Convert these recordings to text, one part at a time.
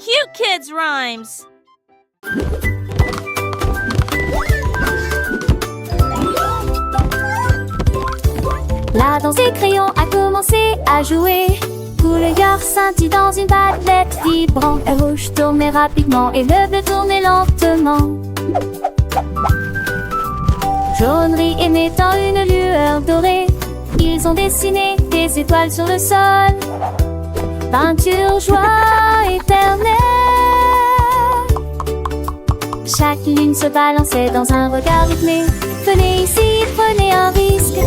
cute kids' rhymes. La danse des crayons a commencé à jouer. Couleur scintille dans une palette vibrante. Le rouge tournait rapidement et le bleu tournait lentement. Jaune émettant une lueur dorée. Ils ont dessiné des étoiles sur le sol. Peinture, joie éternelle. Chaque lune se balançait dans un regard rythmé. Venez ici, prenez un risque.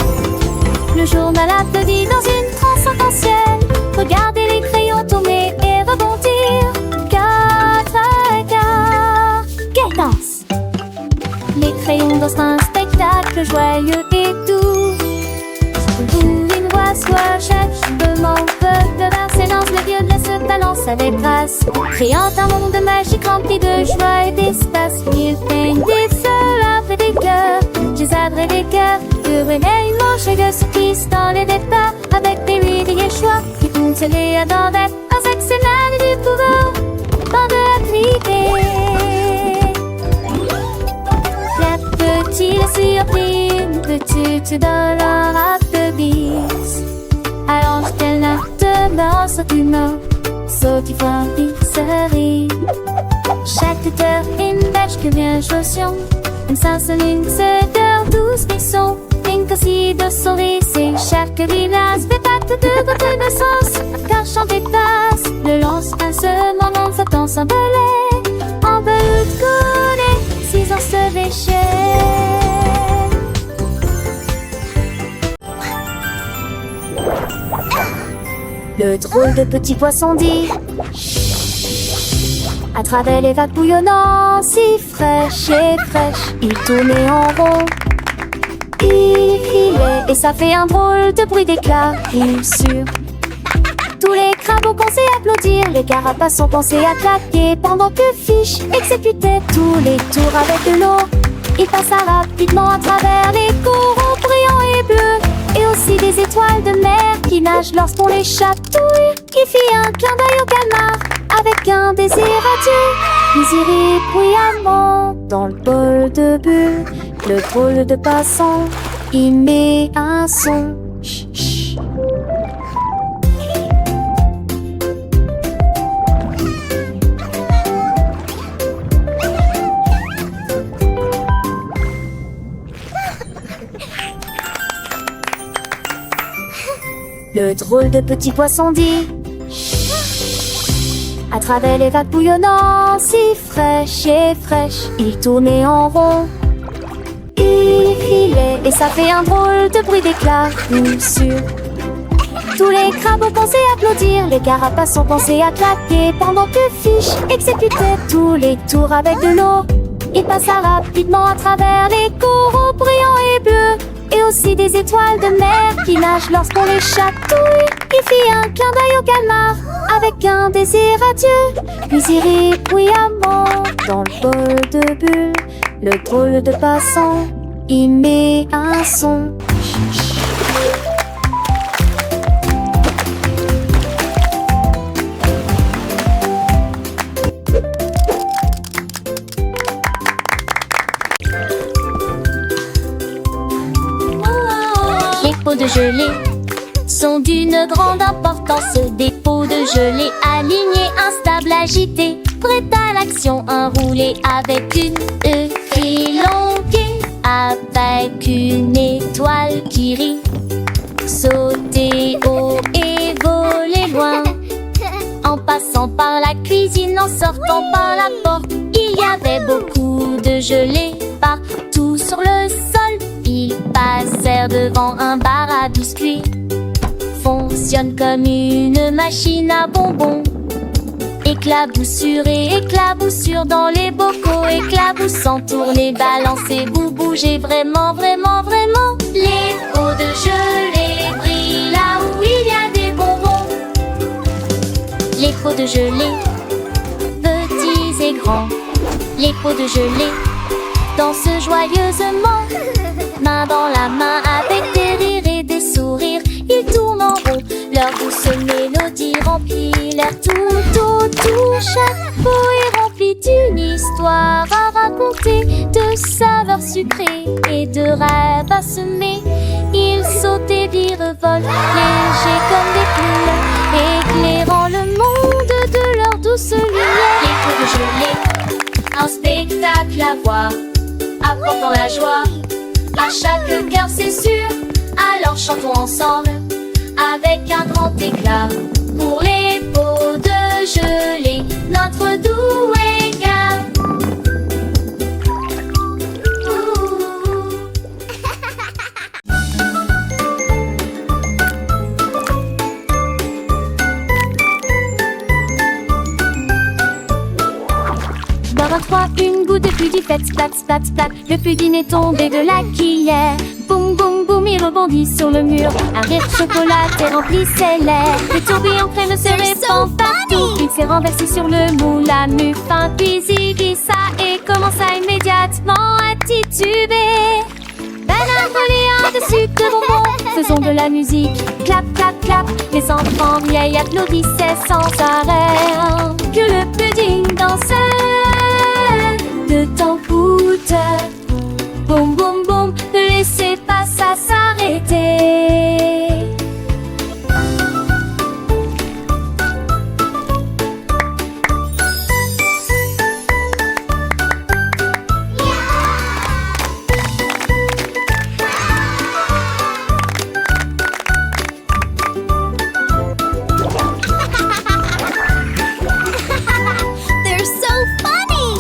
Le journal applaudit dans une transe arc-en-ciel. Regardez les crayons tourner et rebondir. Trafalgar, quelle danse! Les crayons dansent un spectacle joyeux et doux. Une voix soit chevement de vers s'élance, le violet se balance avec grâce, créant un monde magique rempli de joie et d'espace. Ils peignent des feux après des cœurs, gisardent des cœurs, heureux et une manche de surprise dans les départs, avec des rides et choix qui font les adorer, avec ses mains du pouvoir, dans de l'idée. La petite surprise, une petite dollar à peu bis. Alors qu'elle n'a demeure sur une main, saute épicerie. Chaque tuteur une bêche que bien chaussons. Une salseline d'heure douce bisson. Une cassie de souris, c'est chaque village. Des pattes de côté de sens, car chanter passe. Le lance un seul moment, s'attend sans belay. En beloute collé, 6 ans se déchire. Le drôle de petit poisson dit à travers les vagues bouillonnantes, si fraîches et fraîches, il tournait en rond. Il filait et ça fait un drôle de bruit d'éclat, bien sûr. Tous les crabes ont pensé applaudir, les carapaces ont pensé à claquer, pendant que Fish exécutait tous les tours avec de l'eau. Il passa rapidement à travers les coraux brillants et bleus, et aussi des étoiles de mer qui nagent lorsqu'on les chatouille. Il fit un clin d'œil au calmar avec un désir radieux, puis irit bruyamment dans le bol de bulles. Le drôle de passant y met un son. Chut, chut. Le drôle de petit poisson dit à travers les vagues bouillonnantes, si fraîches et fraîches, il tournait en rond. Il filait et ça fait un drôle de bruit d'éclat, bien sûr. Tous les crabes ont pensé applaudir, les carapaces ont pensé à claquer, pendant que Fish exécutait tous les tours avec de l'eau. Il passa rapidement à travers les coraux brillants et bleus, et aussi des étoiles de mer qui nagent lorsqu'on les chatouille. Il fit un clin d'œil au calmar avec un désir radieux, puis irit bruyamment dans le bol de bulles. Le drôle de passant y met un son. Les pots de gelée sont d'une grande importance. Des pots de gelée alignés, instables, agités, prêts à l'action, enroulés avec une fil longuée, avec une étoile qui rit. Sauter haut et voler loin, en passant par la cuisine, en sortant par la porte. Il y avait beaucoup de gelée partout sur le sol. Ils passèrent devant un bar à biscuits. Fonctionne comme une machine à bonbons. Éclaboussure et éclaboussure dans les bocaux. Éclaboussant, tourner, balancer, vous bougez vraiment, vraiment, vraiment. Les pots de gelée brillent là où il y a des bonbons. Les pots de gelée, petits et grands. Les pots de gelée dansent joyeusement, main dans la main avec des rires et des sourires. Ils tournent en rond, leur douce mélodie remplit l'air tout autour. Chaque pot est rempli d'une histoire à raconter, de saveurs sucrées et de rêves à semer. Ils sautent et virevoltent, légers comme des plumes, éclairant le monde de leur douce lumière. Les pots de gelée, un spectacle à voir, apportant la joie à chaque cœur, c'est sûr. Alors chantons ensemble avec un grand éclat pour les pots de gelée, notre doux égal. Dans un froid, une goutte de pudding fait splat, splat, splat. Le pudding est tombé de la cuillère. Boum, boum, boum, il rebondit sur le mur. Un rire chocolaté remplissait l'air. Le tourbillon crème se répand partout. Il s'est renversé sur le moule à muffin. Puis il glissa et commença immédiatement à tituber. Banane reliant de sucre de bonbons, faisons de la musique. Clap, clap, clap. Les enfants vieilles applaudissaient sans arrêt. Que le pudding dansait de tamboute. Boum, boum, boum, ne laissez pas ça s'arrêter. They're so funny!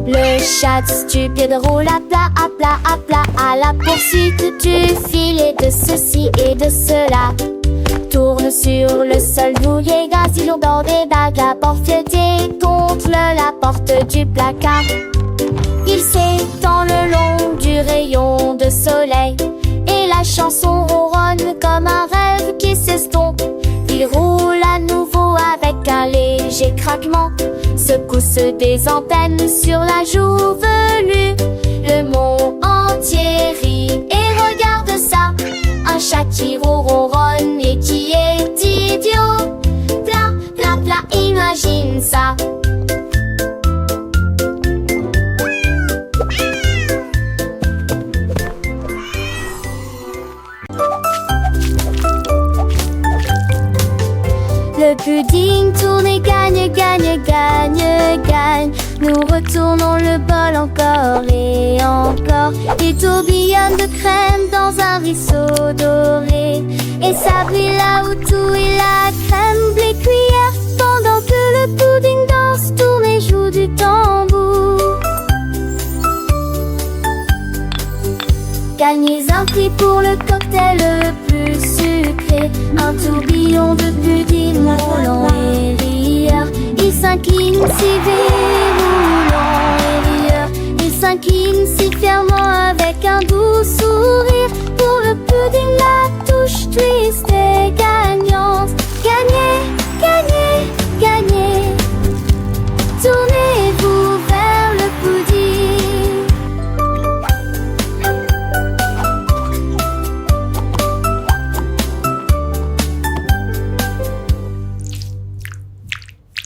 Le chat stupide roule à plat, à plat, à plat, à la poursuite du filet de ceci et de cela. Tourne sur le sol douillet, gazille au bord des bagues, la porte contre la porte du placard. Il s'étend le long du rayon de soleil et la chanson ronronne comme un rêve qui s'estompe. Il roule à nouveau avec un léger craquement, secousse des antennes sur la joue velue. Le monde entier rit et regarde ça. Un chat qui ronronne et qui est idiot. Pla, pla, pla, imagine ça. Le pudding tourne et gagne, gagne, gagne, gagne. Nous retournons le bol encore et encore. Il tourbillonne de crème dans un ruisseau doré. Et ça brille là où tout et la crème les cuillères. Pendant que le pudding danse, tourne et joue du tambour. Gagnez un prix pour le cocktail le plus sucré. Un tourbillon de pudding roulant et rieur. Il s'incline si déroulant.